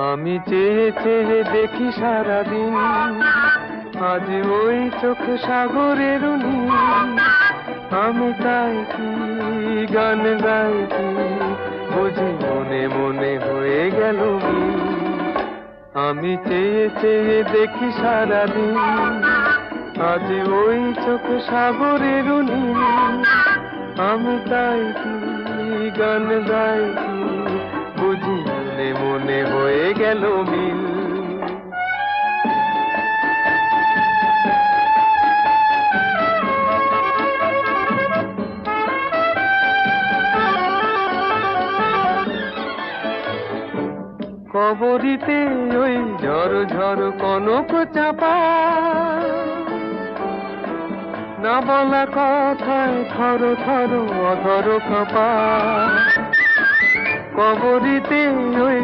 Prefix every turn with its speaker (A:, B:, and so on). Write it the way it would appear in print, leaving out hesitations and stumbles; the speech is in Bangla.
A: আমি চেয়ে চেয়ে দেখি সারাদিন, আজ ওই চোখ সাগরের নীল। আমি তাই কি গান গাই কি, বুঝি মনে মনে হয়ে গেল মিল। আমি চেয়ে চেয়ে দেখি সারাদিন, আজ ওই চোখ সাগরের নীল। আমি তাই কি গান গাই কি, বুঝি মনে মনে হয়ে গেল মিল। কবরীতে ওই ঝড় ঝড় কনক চাপা, না বলা কথায় থর থর অধর কাঁপা। কবরীতে ওই